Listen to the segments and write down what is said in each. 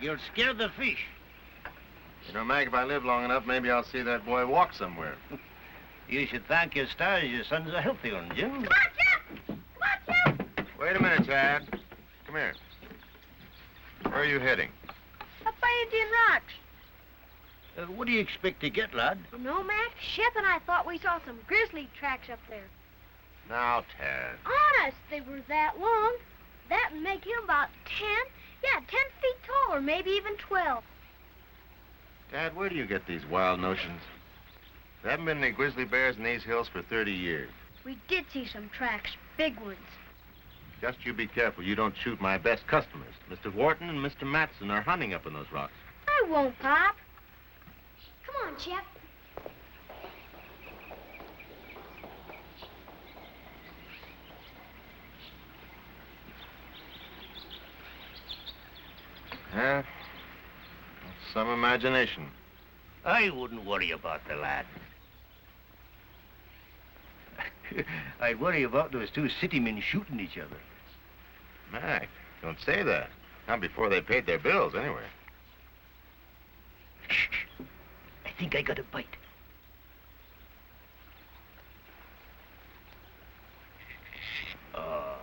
You'll scare the fish. You know, Mac, if I live long enough, maybe I'll see that boy walk somewhere. You should thank your stars your son's a healthy one, Jim. Come on, Chip! Come on, Chip! Wait a minute, Chad. Come here. Where are you heading? Up by Indian Rocks. What do you expect to get, lad? You know, Mac, Shep and I thought we saw some grizzly tracks up there. Now, Tad. Honest, they were that long. That'd make him about 10. Yeah, 10 feet tall, or maybe even 12. Dad, where do you get these wild notions? There haven't been any grizzly bears in these hills for 30 years. We did see some tracks, big ones. Just you be careful you don't shoot my best customers. Mr. Wharton and Mr. Matson are hunting up in those rocks. I won't, Pop. Come on, Chip. Yeah, some imagination. I wouldn't worry about the lad. I'd worry about those two city men shooting each other. Mac, don't say that. Not before they paid their bills, anyway. Shh. I think I got a bite. Oh.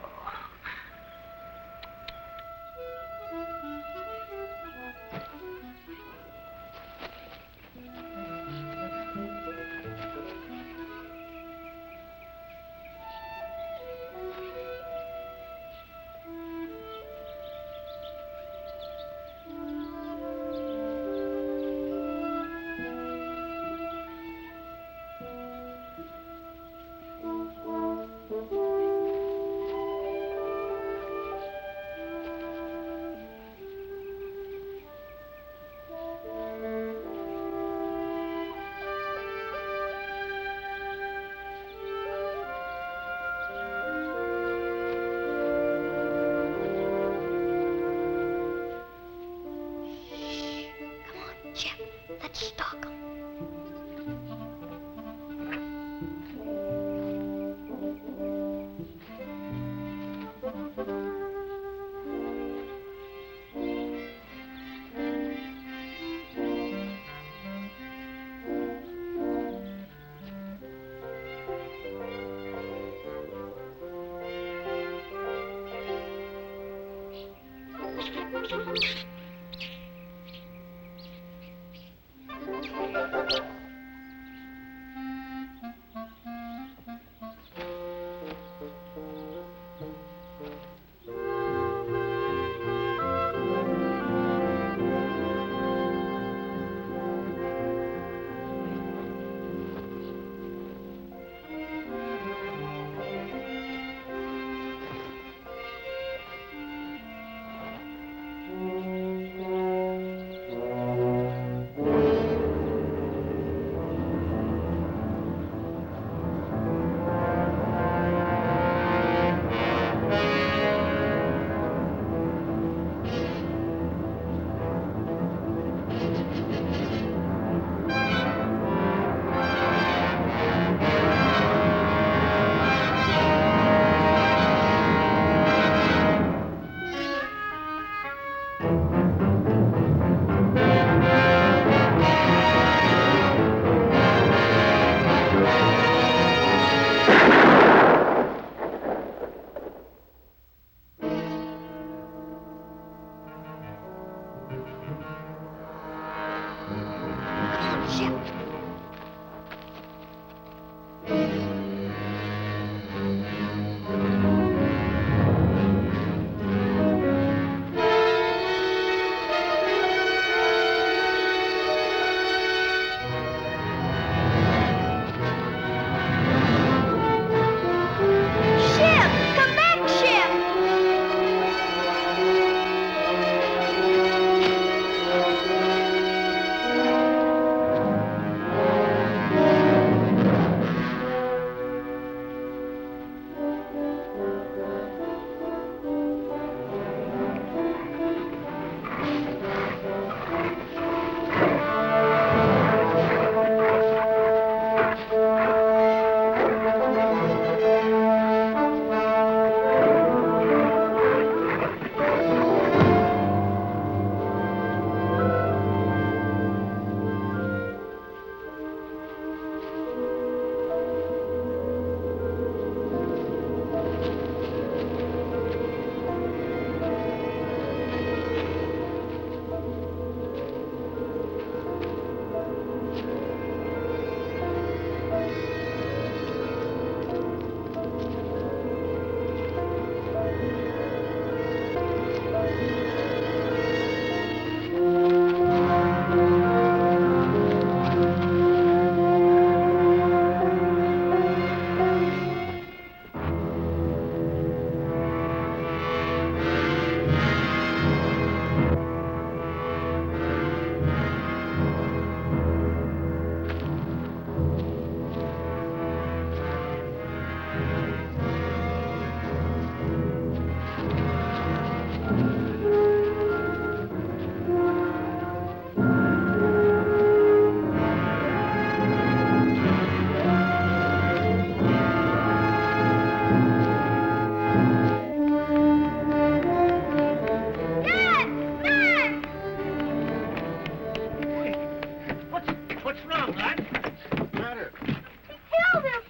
killed him.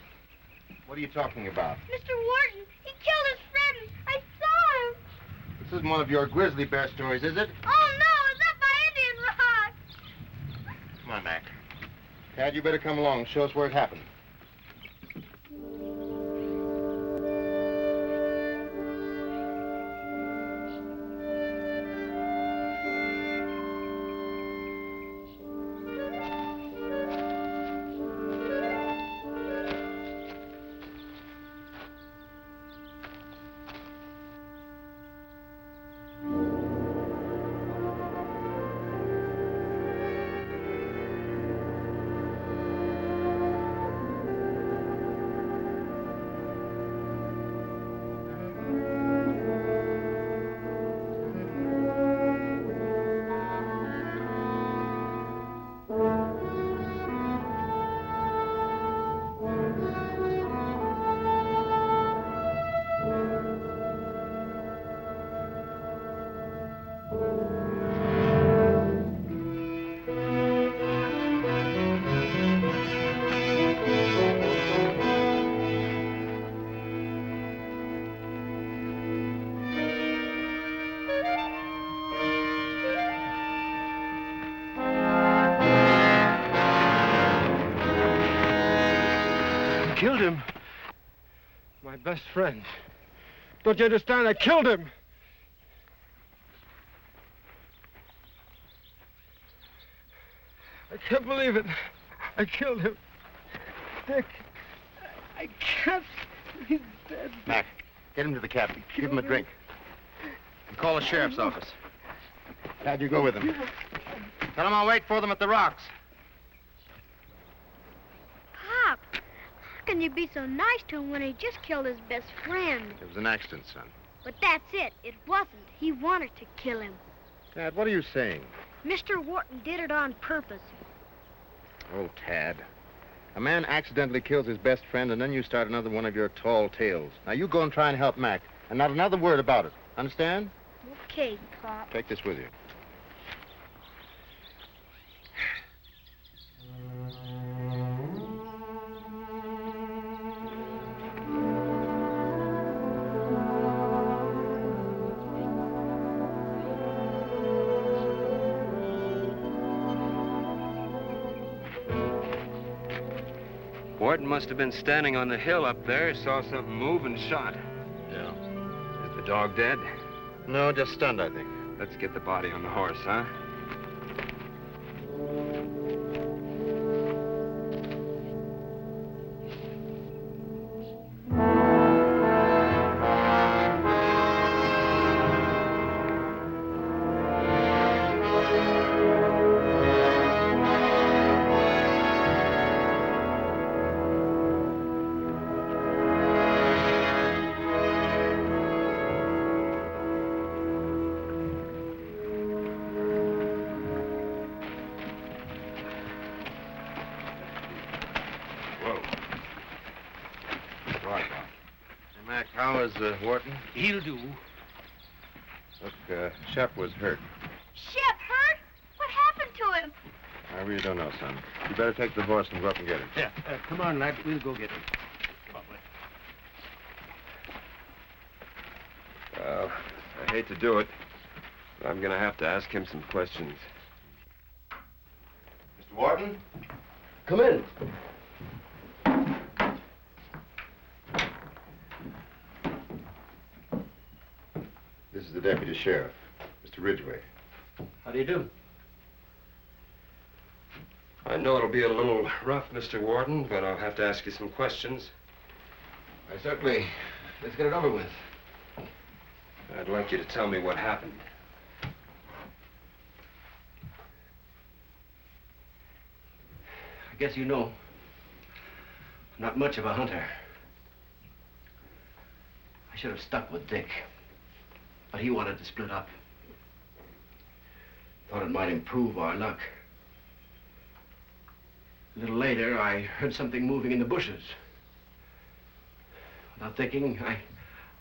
What are you talking about? Mr. Wharton, he killed his friend. I saw him. This isn't one of your grizzly bear stories, is it? Oh, no, it's up by Indian Rock. Come on, Mac. Tad, you better come along and show us where it happened. Killed him. My best friend. Don't you understand? I killed him. I can't believe it. I killed him. Dick, I can't. He's dead. Mac, get him to the cabin. Give him a drink. And call the sheriff's office. Tad, you go with him. Tell him I'll wait for them at the rocks. Pop, how can you be so nice to him when he just killed his best friend? It was an accident, son. But that's it. It wasn't. He wanted to kill him. Tad, what are you saying? Mr. Wharton did it on purpose. Oh, Tad. A man accidentally kills his best friend, and then you start another one of your tall tales. Now, you go and try and help Mac, and not another word about it. Understand? Okay, Pop. Take this with you. Wharton must have been standing on the hill up there, saw something move and shot. Yeah. Is the dog dead? No, just stunned, I think. Let's get the body on the horse, huh? How is Wharton? He'll do. Look, Shep was hurt. Shep hurt? What happened to him? I really don't know, son. You better take the horse and go up and get him. Yeah, come on, lad. We'll go get him. Come on, lad. I hate to do it, but I'm gonna have to ask him some questions. Mr. Wharton? Come in. This is the deputy sheriff, Mr. Ridgeway. How do you do? I know it'll be a little rough, Mr. Wharton, but I'll have to ask you some questions. Certainly. Let's get it over with. I'd like you to tell me what happened. I guess you know. I'm not much of a hunter. I should have stuck with Dick. But he wanted to split up. Thought it might improve our luck. A little later, I heard something moving in the bushes. Without thinking,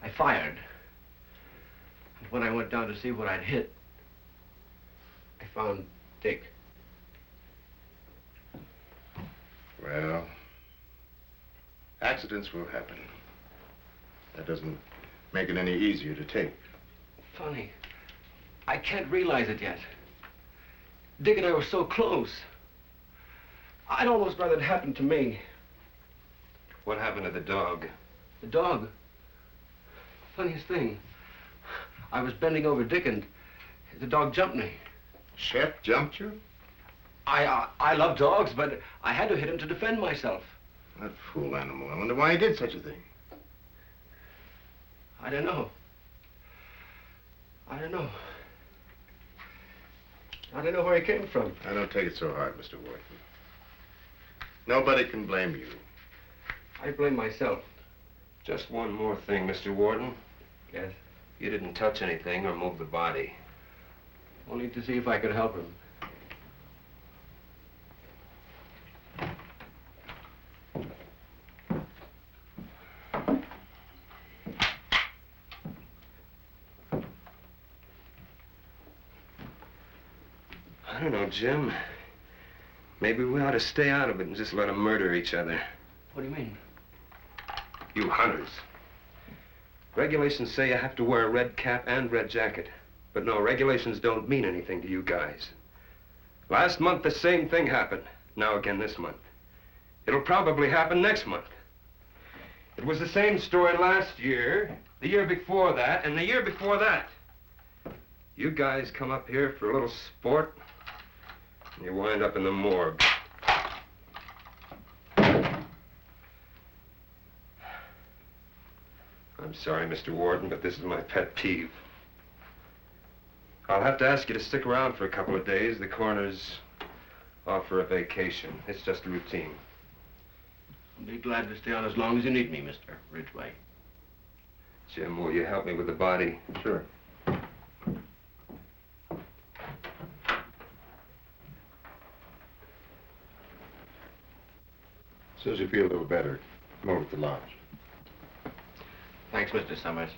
I fired. And when I went down to see what I'd hit, I found Dick. Well, Accidents will happen. That doesn't make it any easier to take. Funny. I can't realize it yet. Dick and I were so close. I'd almost rather it happened to me. What happened to the dog? The dog. Funniest thing. I was bending over Dick and the dog jumped me. Chef jumped you? I love dogs, but I had to hit him to defend myself. That fool animal. I wonder why he did such a thing. I don't know. I don't know. I don't know where he came from. I don't take it so hard, Mr. Wharton. Nobody can blame you. I blame myself. Just one more thing, Mr. Warden. Yes? You didn't touch anything or move the body. Only to see if I could help him. I don't know, Jim. Maybe we ought to stay out of it and just let them murder each other. What do you mean? You hunters. Regulations say you have to wear a red cap and red jacket. But no, regulations don't mean anything to you guys. Last month, the same thing happened. Now again this month. It'll probably happen next month. It was the same story last year, the year before that, and the year before that. You guys come up here for a little sport, and you wind up in the morgue. I'm sorry, Mr. Warden, but this is my pet peeve. I'll have to ask you to stick around for a couple of days. The coroner's offer a vacation. It's just routine. I'll be glad to stay on as long as you need me, Mr. Ridgeway. Jim, will you help me with the body? Sure. As soon as you feel a little better, come over to the lodge. Thanks, Mr. Summers.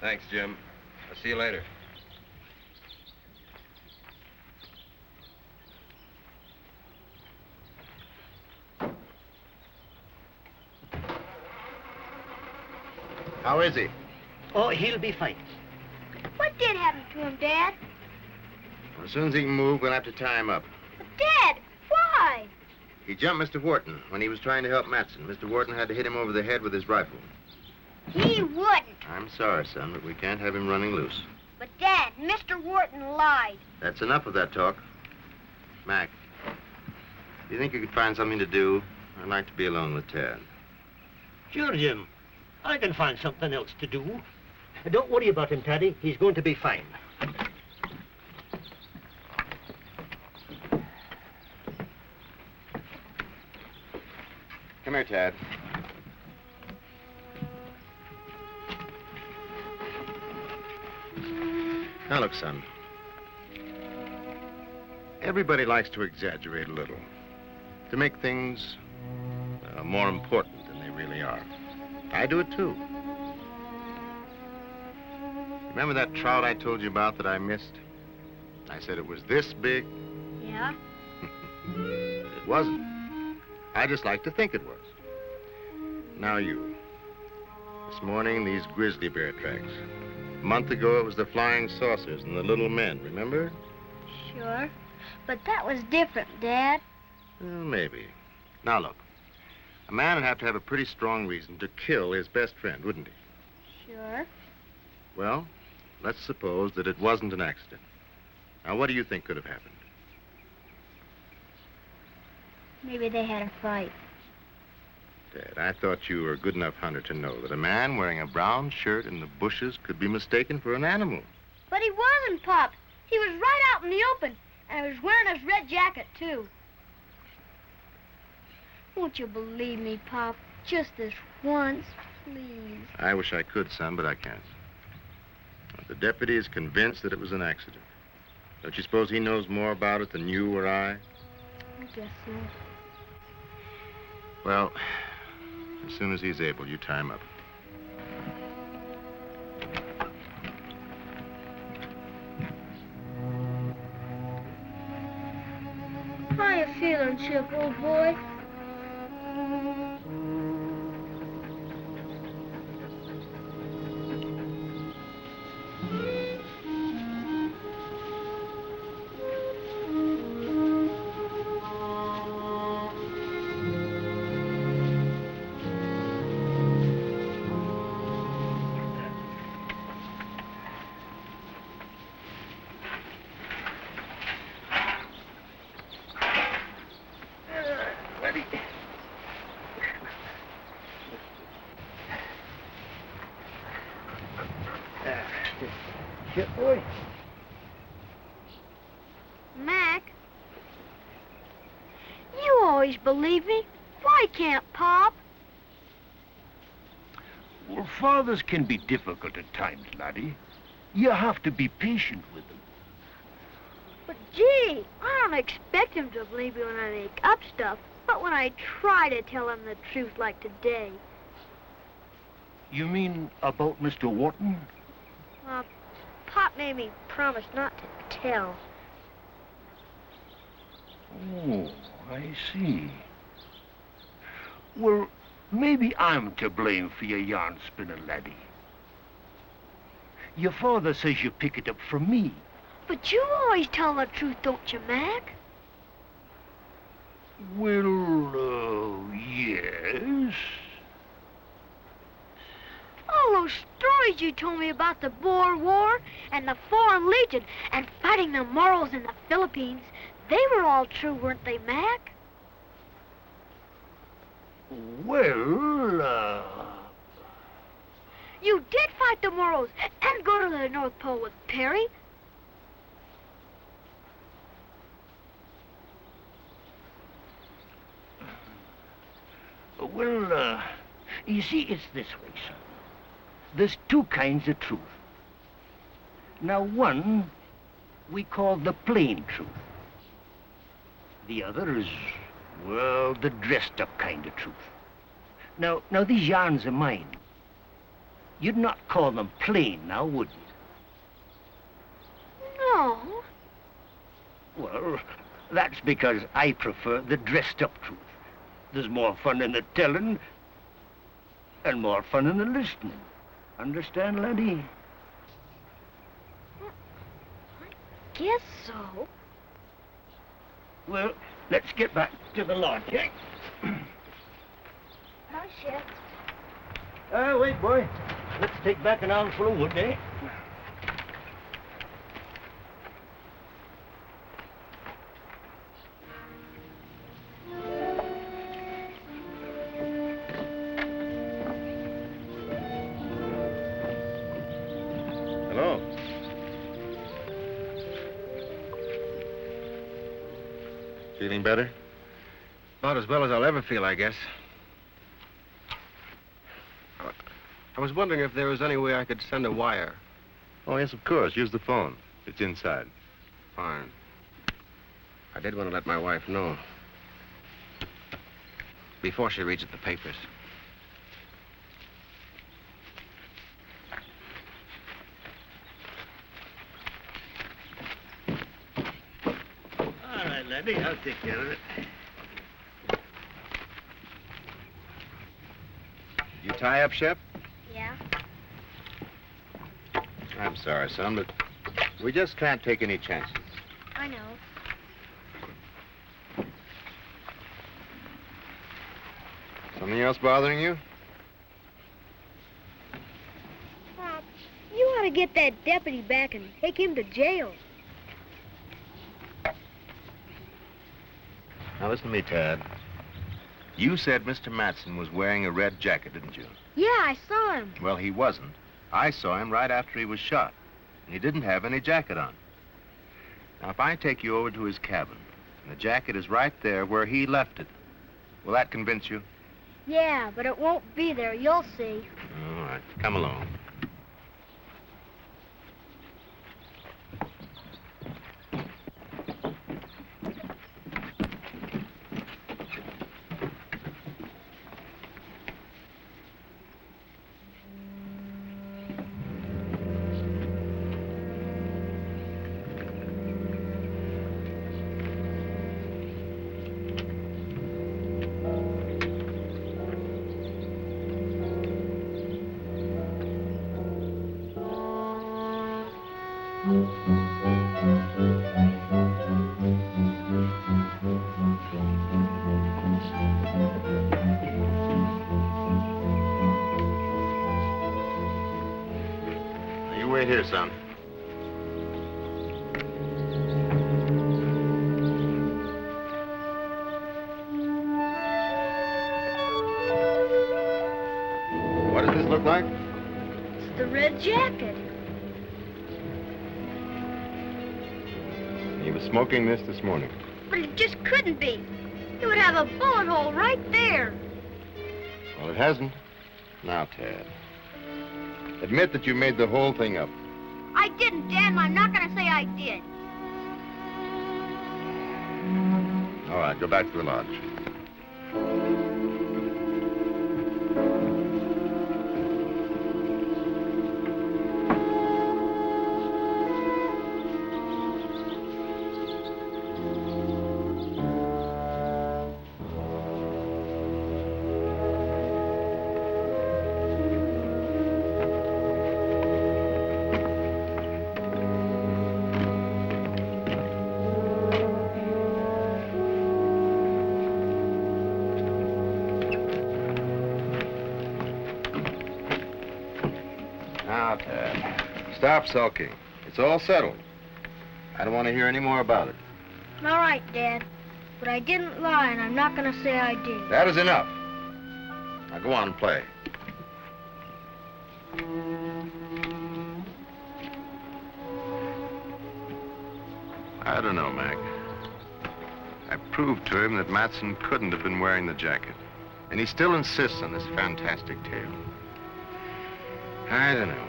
Thanks, Jim. I'll see you later. How is he? Oh, he'll be fine. What did happen to him, Dad? Well, as soon as he can move, we'll have to tie him up. But Dad, why? He jumped Mr. Wharton when he was trying to help Matson. Mr. Wharton had to hit him over the head with his rifle. He wouldn't. I'm sorry, son, but we can't have him running loose. But Dad, Mr. Wharton lied. That's enough of that talk. Mac, do you think you could find something to do? I'd like to be alone with Tad. Sure, Jim. I can find something else to do. Don't worry about him, Taddy. He's going to be fine. Come here, Tad. Now, look, son. Everybody likes to exaggerate a little, to make things more important than they really are. I do it, too. Remember that trout I told you about that I missed? I said it was this big. Yeah? It wasn't. I just like to think it was. Now you. This morning, these grizzly bear tracks. A month ago, it was the flying saucers and the little men, remember? Sure. But that was different, Dad. Well, maybe. Now, look. A man would have to have a pretty strong reason to kill his best friend, wouldn't he? Sure. Well, let's suppose that it wasn't an accident. Now, what do you think could have happened? Maybe they had a fight. Dad, I thought you were a good enough hunter to know that a man wearing a brown shirt in the bushes could be mistaken for an animal. But he wasn't, Pop. He was right out in the open, and he was wearing his red jacket, too. Won't you believe me, Pop? Just this once, please. I wish I could, son, but I can't. The deputy is convinced that it was an accident. Don't you suppose he knows more about it than you or I? I guess so. Well, as soon as he's able, you tie him up. How you feeling, Chip, old boy? Boy. Mac, you always believe me. Why can't Pop? Well, fathers can be difficult at times, laddie. You have to be patient with them. But gee, I don't expect him to believe me when I make up stuff, but when I try to tell him the truth like today. You mean about Mr. Wharton? Pop made me promise not to tell. Oh, I see. Well, maybe I'm to blame for your yarn spinning, laddie. Your father says you pick it up from me. But you always tell the truth, don't you, Mac? Well, yes. All those stories you told me about the Boer War and the Foreign Legion and fighting the Moros in the Philippines, they were all true, weren't they, Mac? Well, You did fight the Moros and go to the North Pole with Perry. Well, you see, it's this way, son. There's two kinds of truth. Now, one we call the plain truth. The other is, well, the dressed-up kind of truth. Now, these yarns are mine. You'd not call them plain now, would you? No. Well, that's because I prefer the dressed-up truth. There's more fun in the telling and more fun in the listening. Understand, laddie? Guess so. Well, let's get back to the lodge, eh? Hi, Chef. Wait, boy. Let's take back an armful of wood, eh? Hello. Feeling better? About as well as I'll ever feel, I guess. I was wondering if there was any way I could send a wire. Oh, yes, of course. Use the phone. It's inside. Fine. I did want to let my wife know. Before she reads the papers. All right, laddie, I'll take care of it. You tie up, Shep? Yeah? I'm sorry, son, but we just can't take any chances. I know. Something else bothering you? Pop, you ought to get that deputy back and take him to jail. Now listen to me, Tad. You said Mr. Matson was wearing a red jacket, didn't you? Yeah, I saw him. Well, he wasn't. I saw him right after he was shot. And he didn't have any jacket on. Now, if I take you over to his cabin, and the jacket is right there where he left it, will that convince you? Yeah, but it won't be there. You'll see. All right, come along. You wait here, son. What does this look like? It's the red jacket. He was smoking this morning. But it just couldn't be. It would have a bullet hole right there. Well, it hasn't. Now, Tad, admit that you made the whole thing up. I didn't, Dad, and I'm not going to say I did. All right, go back to the lodge. Now, Tad, stop sulking. It's all settled. I don't want to hear any more about it. All right, Dad. But I didn't lie, and I'm not going to say I did. That is enough. Now go on and play. I don't know, Mac. I proved to him that Matson couldn't have been wearing the jacket. And he still insists on this fantastic tale. I don't know.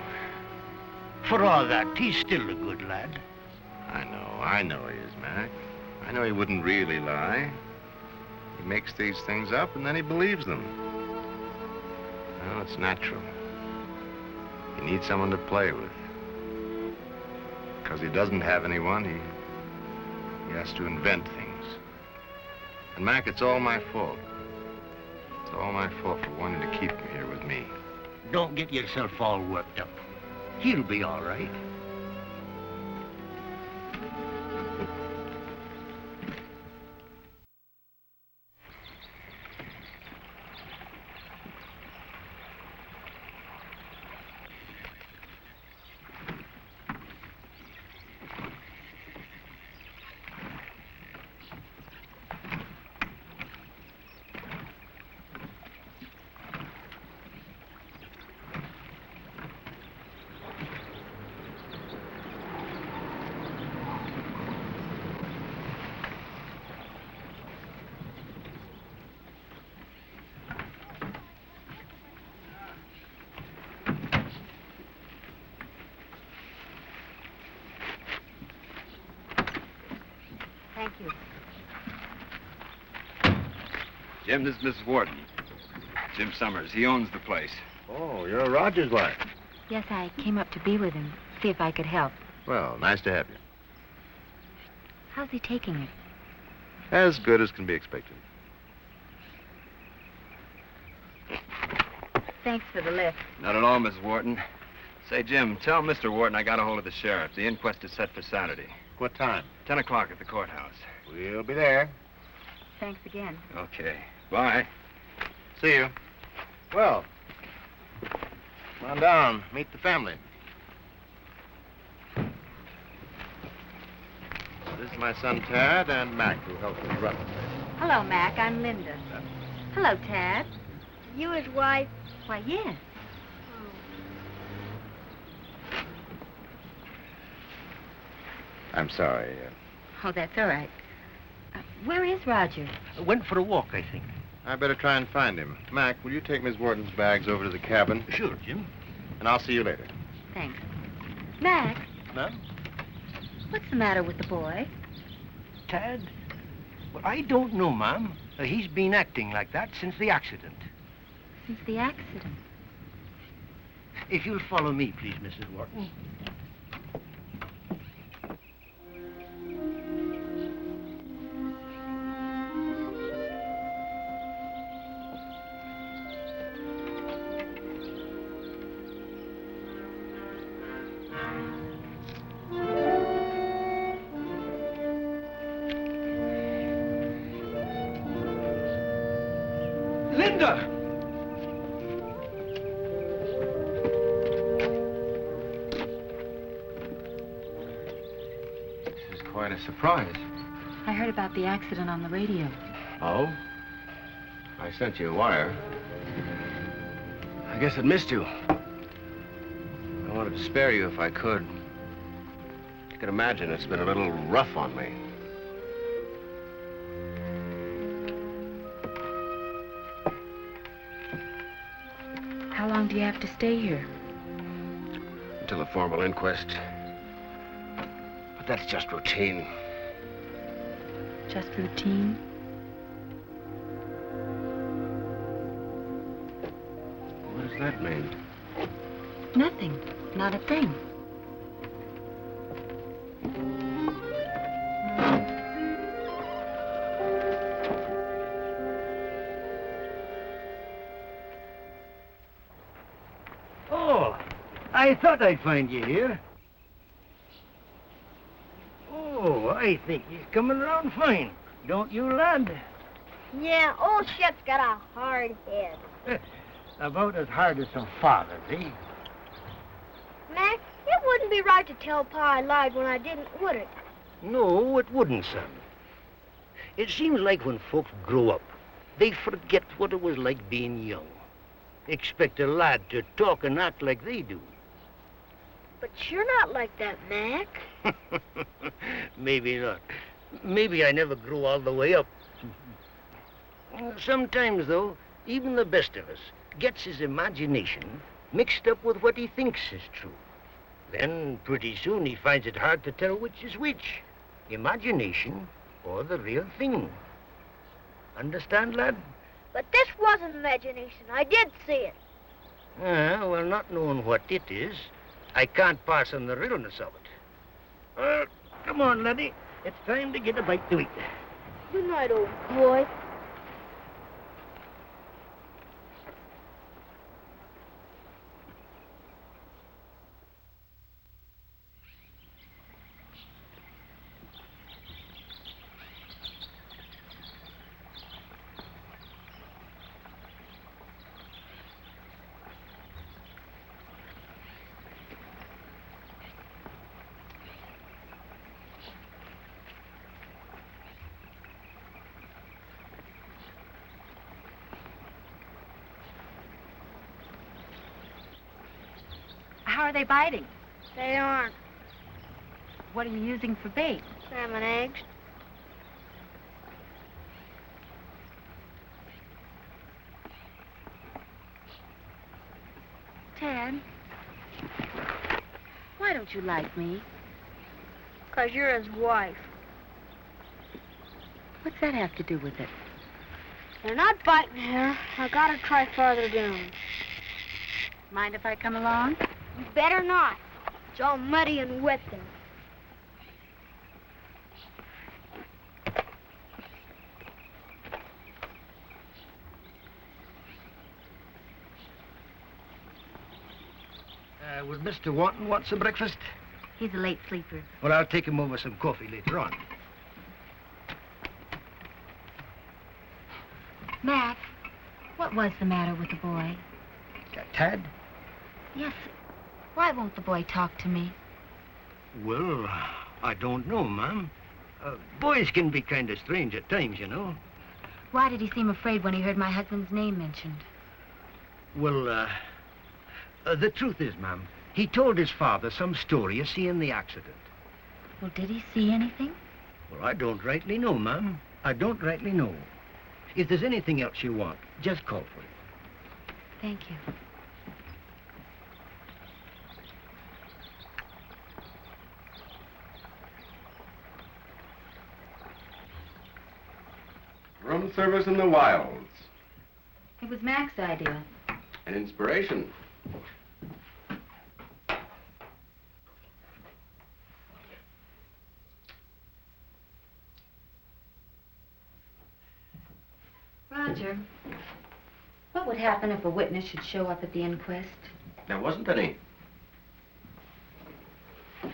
For all that, he's still a good lad. I know he is, Mac. I know he wouldn't really lie. He makes these things up and then he believes them. Well, it's natural. He needs someone to play with. Because he doesn't have anyone, he has to invent things. And Mac, it's all my fault. It's all my fault for wanting to keep him here with me. Don't get yourself all worked up. He'll be all right. Thank you. Jim, this is Mrs. Wharton. Jim Summers. He owns the place. Oh, you're Roger's wife. Yes, I came up to be with him, see if I could help. Well, nice to have you. How's he taking it? As good as can be expected. Thanks for the lift. Not at all, Mrs. Wharton. Say, Jim, tell Mr. Wharton I got a hold of the sheriff. The inquest is set for Saturday. What time? 10 o'clock at the courthouse. We'll be there. Thanks again. Okay. Bye. See you. Well, come on down. Meet the family. This is my son, Tad, and Mac, who helps me run the place. Hello, Mac. I'm Linda. Hello, Tad. You his wife? Why, yes. I'm sorry. Oh, that's all right. Where is Roger? Went for a walk, I think. I better try and find him. Mac, will you take Miss Wharton's bags over to the cabin? Sure, Jim. And I'll see you later. Thanks. Mac, Ma'am? what's the matter with the boy? Tad? Well, I don't know, Ma'am. He's been acting like that since the accident. Since the accident. If you'll follow me, please, Mrs. Wharton. Linda! This is quite a surprise. I heard about the accident on the radio. Oh? I sent you a wire. I guess it missed you. I wanted to spare you if I could. You can imagine it's been a little rough on me. How long do you have to stay here? Until a formal inquest. But that's just routine. Just routine? What does that mean? Nothing. Not a thing. Oh, I thought I'd find you here. Oh, I think he's coming around fine. Don't you, lad? Yeah, old Shep's got a hard head. About as hard as some fathers, eh? Mac, it wouldn't be right to tell Pa I lied when I didn't, would it? No, it wouldn't, son. It seems like when folks grow up, they forget what it was like being young. Expect a lad to talk and act like they do. But you're not like that, Mac. Maybe not. Maybe I never grew all the way up. Sometimes, though, even the best of us gets his imagination mixed up with what he thinks is true. Then, pretty soon, he finds it hard to tell which is which. Imagination or the real thing. Understand, lad? But this wasn't imagination. I did see it. Well, not knowing what it is, I can't pass on the realness of it. Come on, laddie. It's time to get a bite to eat. Good night, old boy. How are they biting? They aren't. What are you using for bait? Salmon eggs. Tad, why don't you like me? 'Cause you're his wife. What's that have to do with it? They're not biting here. I gotta try farther down. Mind if I come along? You better not. It's all muddy and wet there. Would Mr. Wanton want some breakfast? He's a late sleeper. Well, I'll take him over some coffee later on. Mac, What was the matter with the boy? Tad? Yes. Why won't the boy talk to me? Well, I don't know, ma'am. Boys can be kind of strange at times, you know. Why did he seem afraid when he heard my husband's name mentioned? Well, the truth is, ma'am, he told his father some story of seeing the accident. Well, did he see anything? Well, I don't rightly know, ma'am. I don't rightly know. If there's anything else you want, just call for it. Thank you. Room service in the wilds. It was Mac's idea. An inspiration. Roger, what would happen if a witness should show up at the inquest? There wasn't any.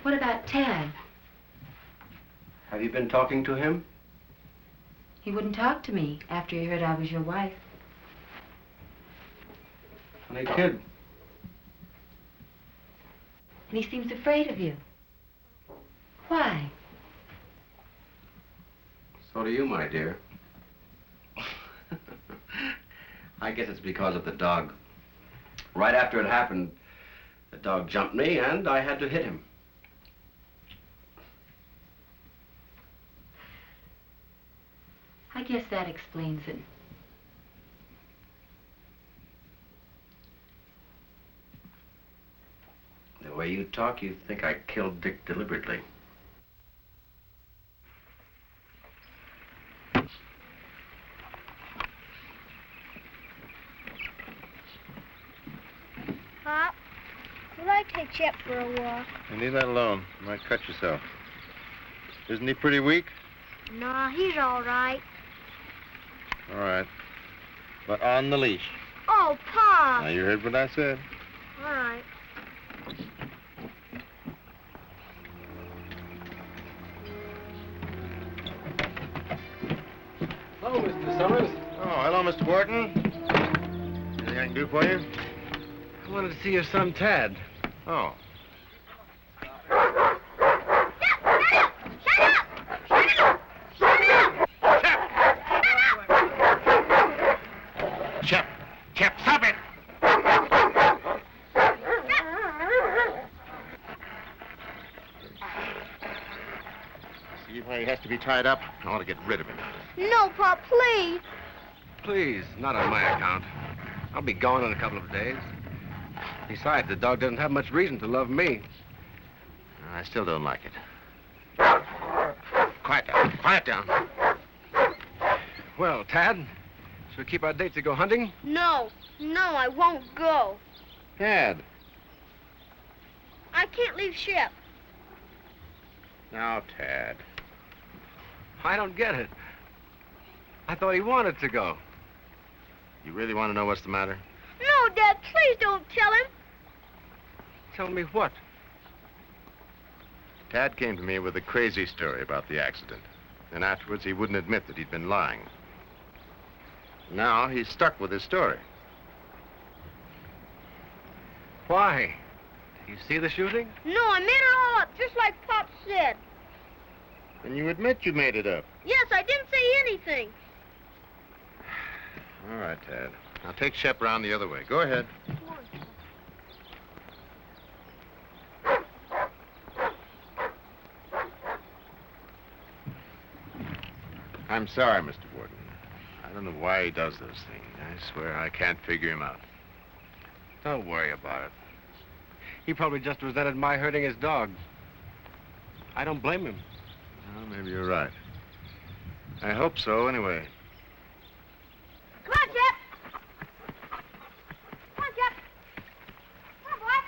What about Tad? Have you been talking to him? He wouldn't talk to me after he heard I was your wife. Funny kid. And he seems afraid of you. Why? So do you, my dear. I guess it's because of the dog. Right after it happened, the dog jumped me and I had to hit him. I guess that explains it. The way you talk, you'd think I killed Dick deliberately. Pop, would I take Chip for a walk? You leave that alone. You might cut yourself. Isn't he pretty weak? Nah, he's all right. All right. But on the leash. Oh, Pop! Now, you heard what I said. All right. Hello, Mr. Summers. Oh, hello, Mr. Wharton. Anything I can do for you? I wanted to see your son, Tad. Oh. Chap, stop it! See why he has to be tied up? I want to get rid of him. No, Pop, please. Please, not on my account. I'll be gone in a couple of days. Besides, the dog doesn't have much reason to love me. I still don't like it. Quiet down. Quiet down. Well, Tad, should we keep our date to go hunting? No, I won't go. Tad. I can't leave Shep. Now, Tad. I don't get it. I thought he wanted to go. You really want to know what's the matter? No, Dad, please don't tell him. Tell me what? Tad came to me with a crazy story about the accident. And afterwards, he wouldn't admit that he'd been lying. Now, he's stuck with his story. Why? Did you see the shooting? No, I made it all up, just like Pop said. And you admit you made it up. Yes, I didn't say anything. All right, Tad. Now take Shep round the other way. Go ahead. I'm sorry, Mr. Warden. I don't know why he does those things. I swear I can't figure him out. Don't worry about it. He probably just resented my hurting his dog. I don't blame him. Well, maybe you're right. I hope so, anyway. Come on, Chip. Come on, Chip. Come on, boy.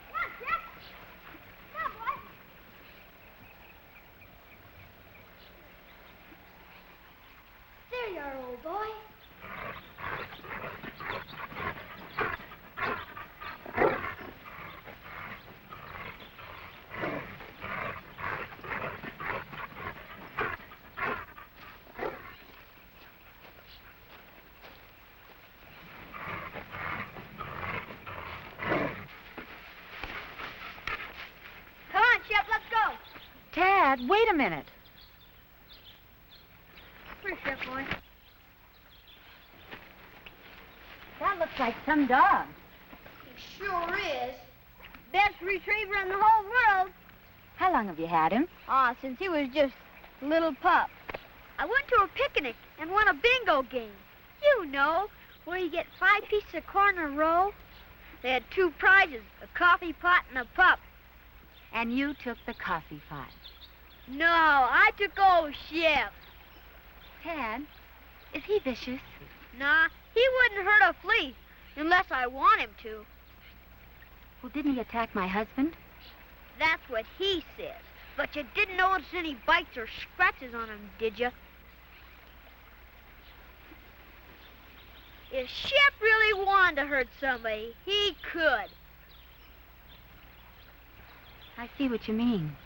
Come on, Chip. Come on, boy. There you are, old boy. Tad, wait a minute. Where's Chef Boy? That looks like some dog. It sure is. Best retriever in the whole world. How long have you had him? Since he was just a little pup. I went to a picnic and won a bingo game. You know, where you get 5 pieces of corn in a row. They had 2 prizes, a coffee pot and a pup. And you took the coffee pot. No, I took old Chef. Tad, is he vicious? Nah, he wouldn't hurt a flea, unless I want him to. Well, didn't he attack my husband? That's what he says. But you didn't notice any bites or scratches on him, did you? If Shep really wanted to hurt somebody, he could. I see what you mean.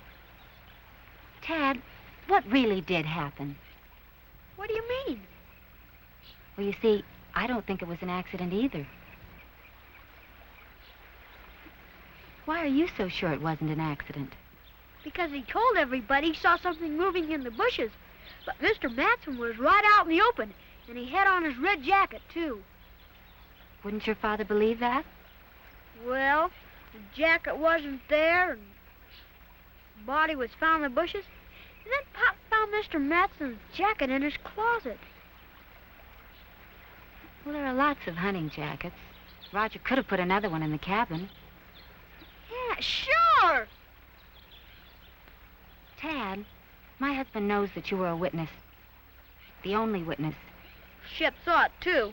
Tad, what really did happen? What do you mean? Well, you see, I don't think it was an accident either. Why are you so sure it wasn't an accident? Because he told everybody he saw something moving in the bushes. But Mr. Matson was right out in the open, and he had on his red jacket, too. Wouldn't your father believe that? Well, the jacket wasn't there, and the body was found in the bushes. And then Pop found Mr. Matson's jacket in his closet. Well, there are lots of hunting jackets. Roger could have put another one in the cabin. Yeah, sure! Tad, my husband knows that you were a witness. The only witness. Shep saw it, too.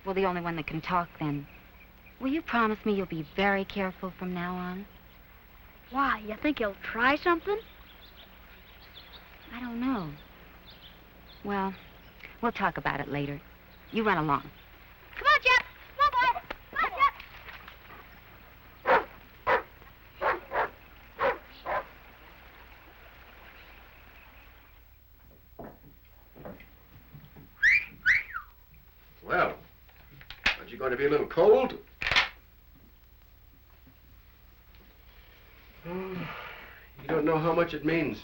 Well, the only one that can talk, then. Will you promise me you'll be very careful from now on? Why, you think he'll try something? I don't know. Well, we'll talk about it later. You run along. Come on, Shep! Come on, boy! Come on, Shep! Well, aren't you going to be a little cold? Oh, you don't know how much it means,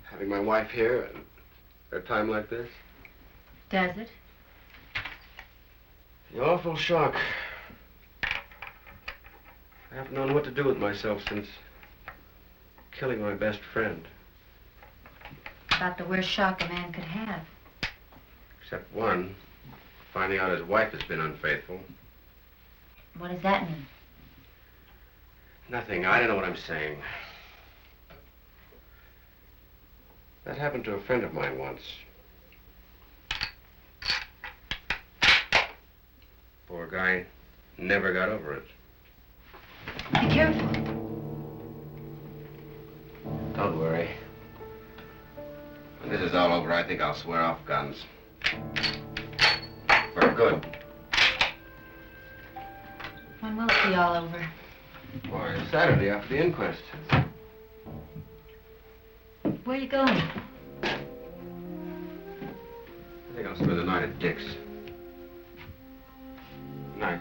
having my wife here at a time like this. Does it? The awful shock. I haven't known what to do with myself since killing my best friend. About the worst shock a man could have. Except one, finding out his wife has been unfaithful. What does that mean? Nothing. I don't know what I'm saying. That happened to a friend of mine once. Poor guy never got over it. Be careful. Don't worry. When this is all over, I think I'll swear off guns. For good. When will it be all over? Why, Saturday after the inquest. Where are you going? I think I'll spend the night at Dick's. Night.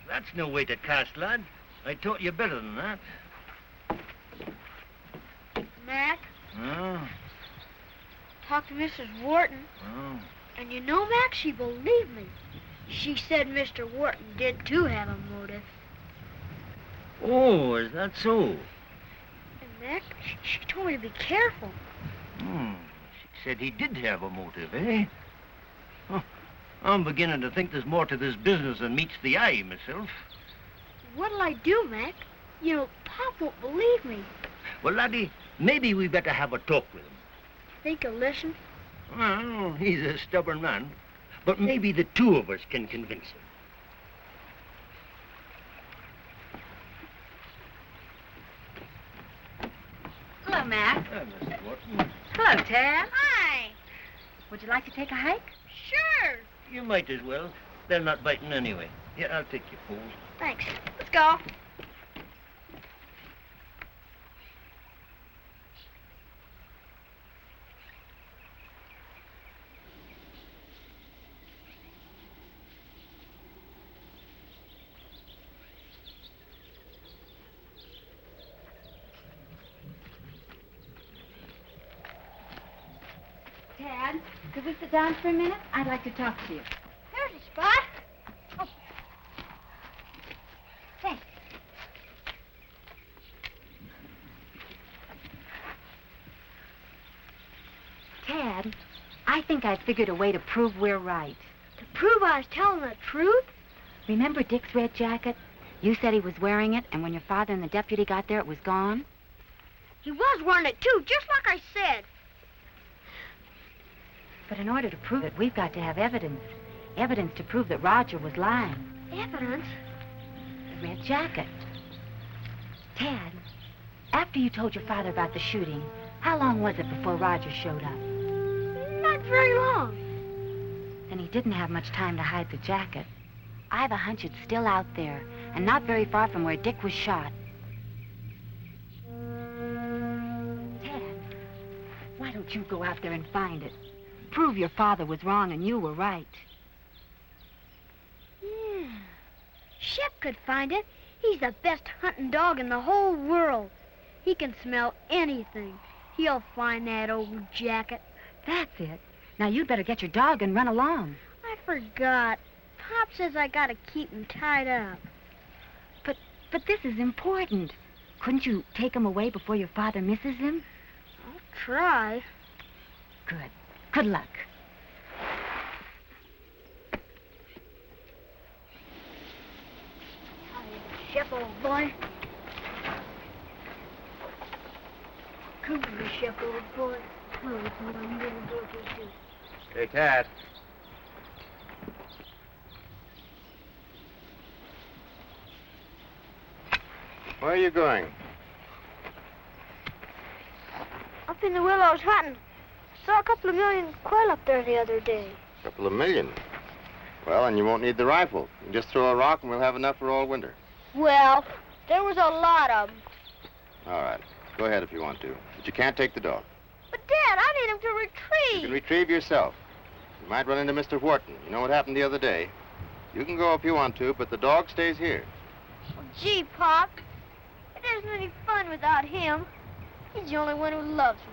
That's no way to cast, lad. I taught you better than that. Mac, Oh, talked to Mrs. Wharton. oh. And you know, Mac, she believed me. She said Mr. Wharton did, too, have a motive. Oh, is that so? And, Mac, she told me to be careful. Hmm. She said he did have a motive, eh? Oh, I'm beginning to think there's more to this business than meets the eye, myself. What'll I do, Mac? You know, Pop won't believe me. Well, laddie, maybe we better have a talk with him. Think he'll listen? Well, he's a stubborn man, but maybe the two of us can convince him. Hello, Mac. Mr. Watson. Hello, Tad. Hi. Would you like to take a hike? Sure. You might as well. They're not biting anyway. Here, I'll take your pole. Thanks. Let's go. Could we sit down for a minute? I'd like to talk to you. There's a spot. Oh. Thanks. Tad, I think I've figured a way to prove we're right. To prove I was telling the truth? Remember Dick's red jacket? You said he was wearing it, and when your father and the deputy got there, it was gone? He was wearing it, too, just like I said. But in order to prove it, we've got to have evidence. Evidence to prove that Roger was lying. Evidence? The red jacket. Tad, after you told your father about the shooting, how long was it before Roger showed up? Not very long. Then he didn't have much time to hide the jacket. I have a hunch it's still out there, and not very far from where Dick was shot. Tad, why don't you go out there and find it? Prove your father was wrong and you were right. Yeah. Shep could find it. He's the best hunting dog in the whole world. He can smell anything. He'll find that old jacket. That's it. Now you'd better get your dog and run along. I forgot. Pop says I gotta keep him tied up. But this is important. Couldn't you take him away before your father misses him? I'll try. Good. Good luck. Shep, old boy. Come here, Shep, old boy. Oh, it's one little doggy, too. Hey, Tad. Where are you going? Up in the willows hunting. Saw a couple of million quail up there the other day. A couple of million. Well, and you won't need the rifle. You can just throw a rock and we'll have enough for all winter. Well, there was a lot of them. All right. Go ahead if you want to. But you can't take the dog. But, Dad, I need him to retrieve. You can retrieve yourself. You might run into Mr. Wharton. You know what happened the other day. You can go if you want to, but the dog stays here. Well, gee, Pop. It isn't any fun without him. He's the only one who loves me.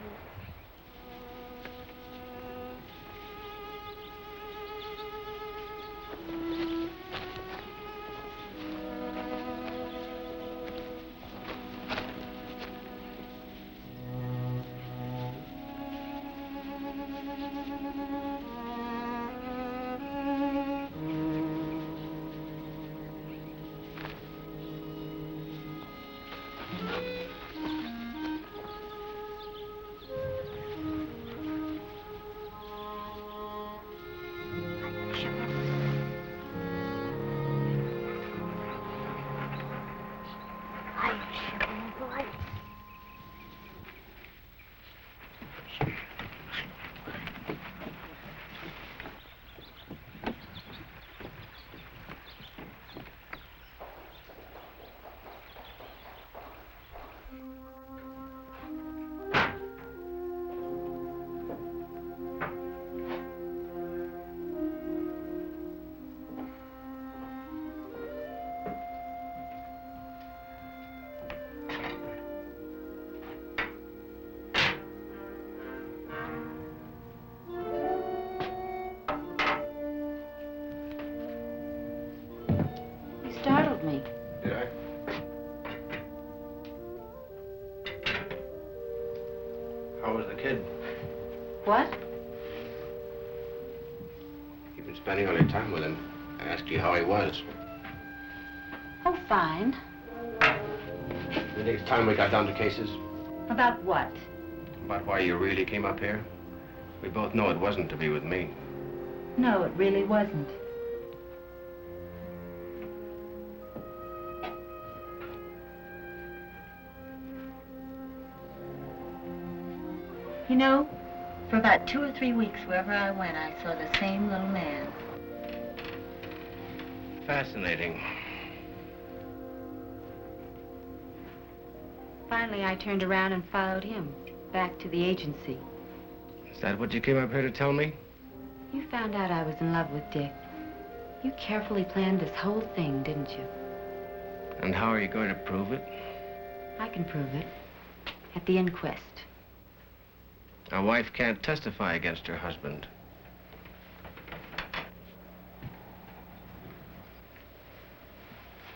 Startled me. Did I? How was the kid? What? You've been spending all your time with him. I asked you how he was. Oh, fine. You think it's time we got down to cases? About what? About why you really came up here? We both know it wasn't to be with me. No, it really wasn't. You know, for about 2 or 3 weeks, wherever I went, I saw the same little man. Fascinating. Finally, I turned around and followed him back to the agency. Is that what you came up here to tell me? You found out I was in love with Dick. You carefully planned this whole thing, didn't you? And how are you going to prove it? I can prove it. At the inquest. A wife can't testify against her husband.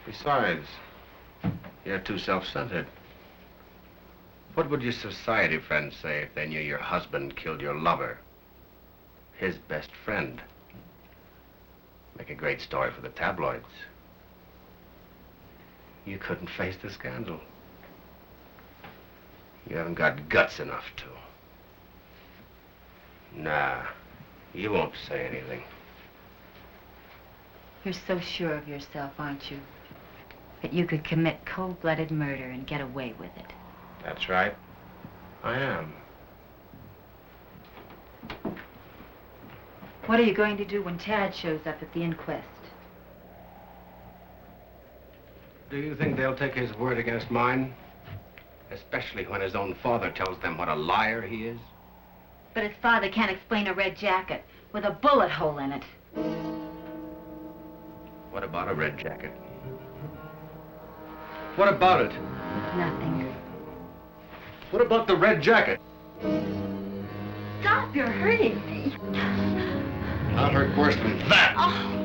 Besides, you're too self-centered. What would your society friends say if they knew your husband killed your lover? His best friend. Make a great story for the tabloids. You couldn't face the scandal. You haven't got guts enough to. Nah, you won't say anything. You're so sure of yourself, aren't you? That you could commit cold-blooded murder and get away with it. That's right. I am. What are you going to do when Tad shows up at the inquest? Do you think they'll take his word against mine? Especially when his own father tells them what a liar he is? But his father can't explain a red jacket with a bullet hole in it. What about a red jacket? What about it? Nothing. What about the red jacket? Stop, you're hurting me. I'll hurt worse than that. Oh.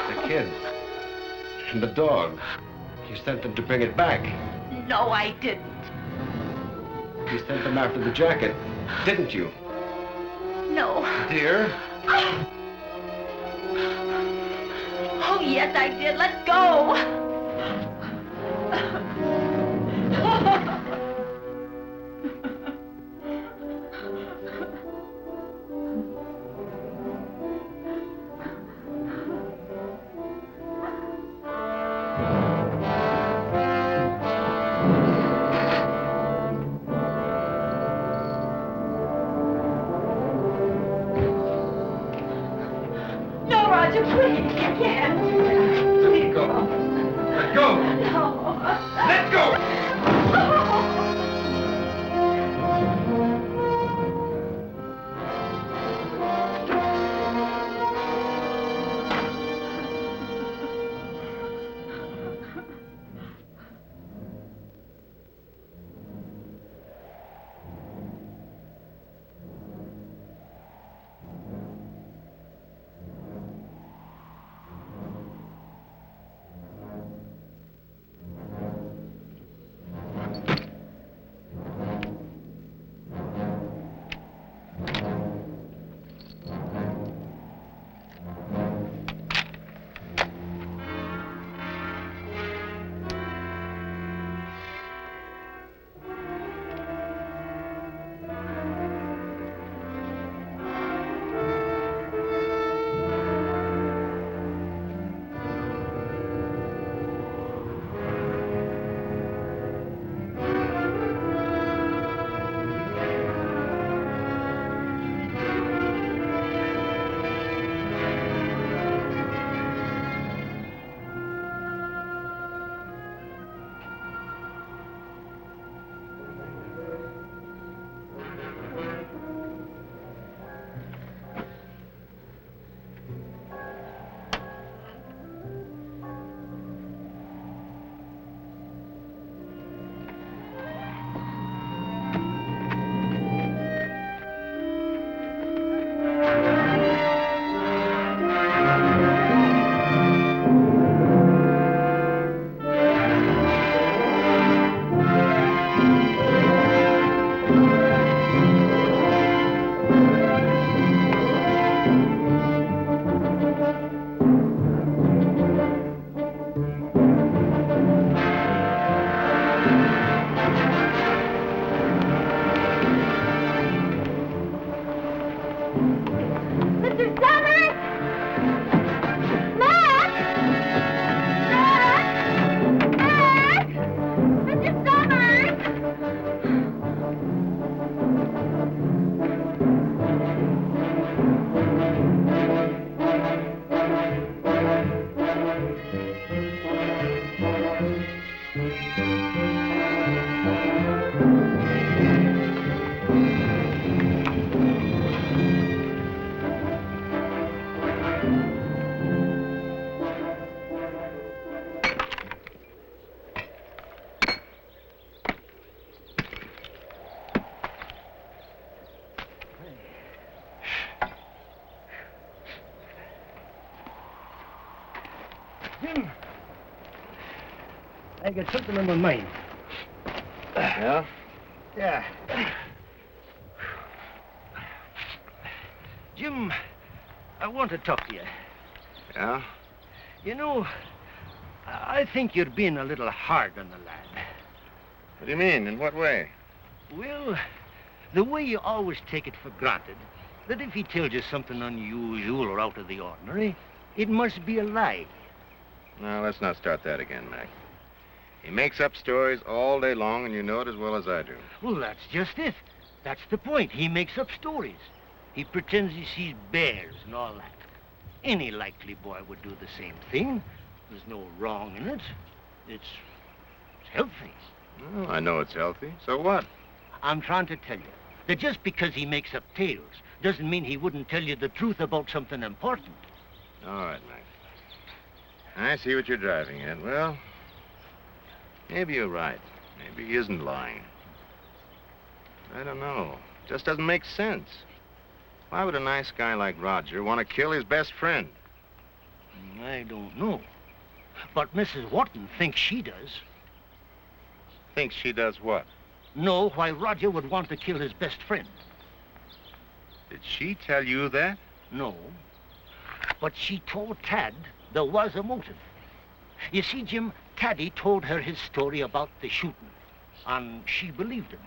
The kid. And the dog. You sent them to bring it back. No, I didn't. You sent them after the jacket, didn't you? No. Dear? Oh, yes, I did. Let go. Roger, please, you can't do that. Please. Go. Let go. No. Let go. Jim, I got something on my mind. Yeah? Yeah. Jim, I want to talk to you. Yeah? You know, I think you're being a little hard on the lad. What do you mean? In what way? Well, the way you always take it for granted that if he tells you something unusual or out of the ordinary, it must be a lie. Now, let's not start that again, Mac. He makes up stories all day long, and you know it as well as I do. Well, that's just it. That's the point. He makes up stories. He pretends he sees bears and all that. Any likely boy would do the same thing. There's no wrong in it. It's healthy. Well, I know it's healthy. So what? I'm trying to tell you that just because he makes up tales doesn't mean he wouldn't tell you the truth about something important. All right, Mac. I see what you're driving at. Well, maybe you're right. Maybe he isn't lying. I don't know. It just doesn't make sense. Why would a nice guy like Roger want to kill his best friend? I don't know. But Mrs. Wharton thinks she does. Thinks she does what? Know why Roger would want to kill his best friend. Did she tell you that? No. But she told Tad there was a motive. You see, Jim, Taddy told her his story about the shooting, and she believed him.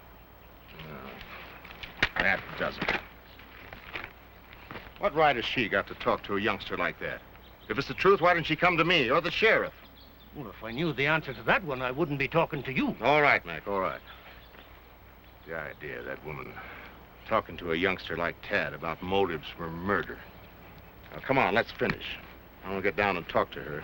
No, that doesn't. What right has she got to talk to a youngster like that? If it's the truth, why didn't she come to me or the sheriff? Well, if I knew the answer to that one, I wouldn't be talking to you. All right, Mac, all right. The idea of that woman talking to a youngster like Tad about motives for murder. Now, come on, let's finish. I want to get down and talk to her.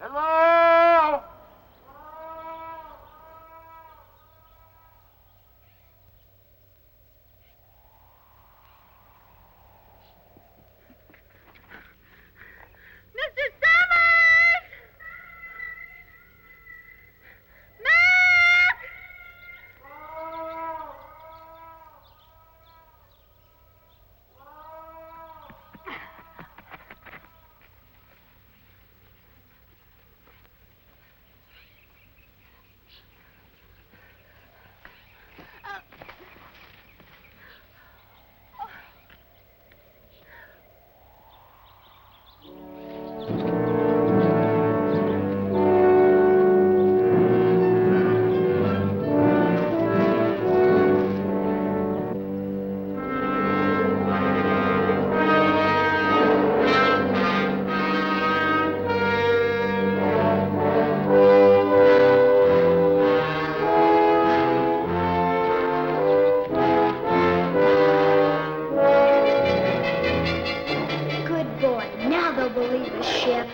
Hello? Mr. Summers! Mac! Good boy. Now they'll believe the ship.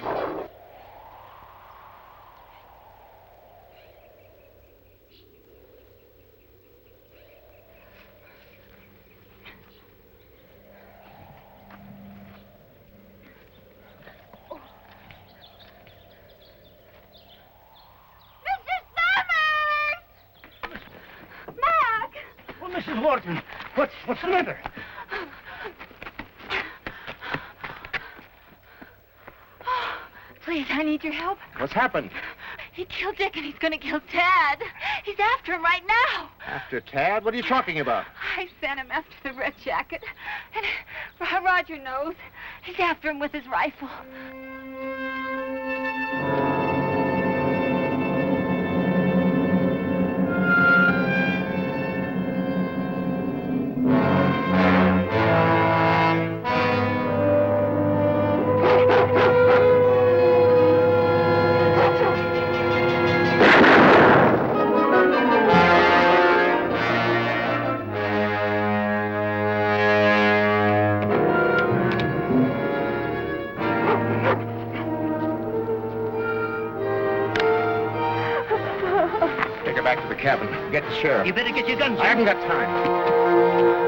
Well, Mrs. Wharton, what's the matter? Please, I need your help. What's happened? He killed Dick and he's going to kill Tad. He's after him right now. After Tad? What are you talking about? I sent him after the red jacket. And Roger knows. He's after him with his rifle. the cabin. Get the sheriff. You better get your guns. I haven't got time.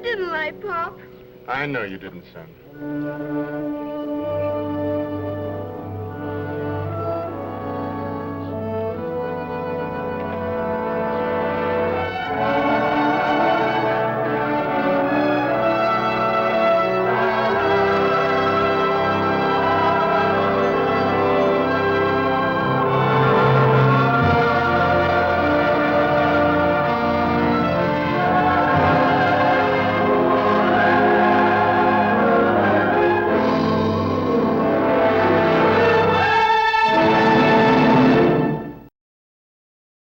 didn't I, Pop? I know you didn't, son.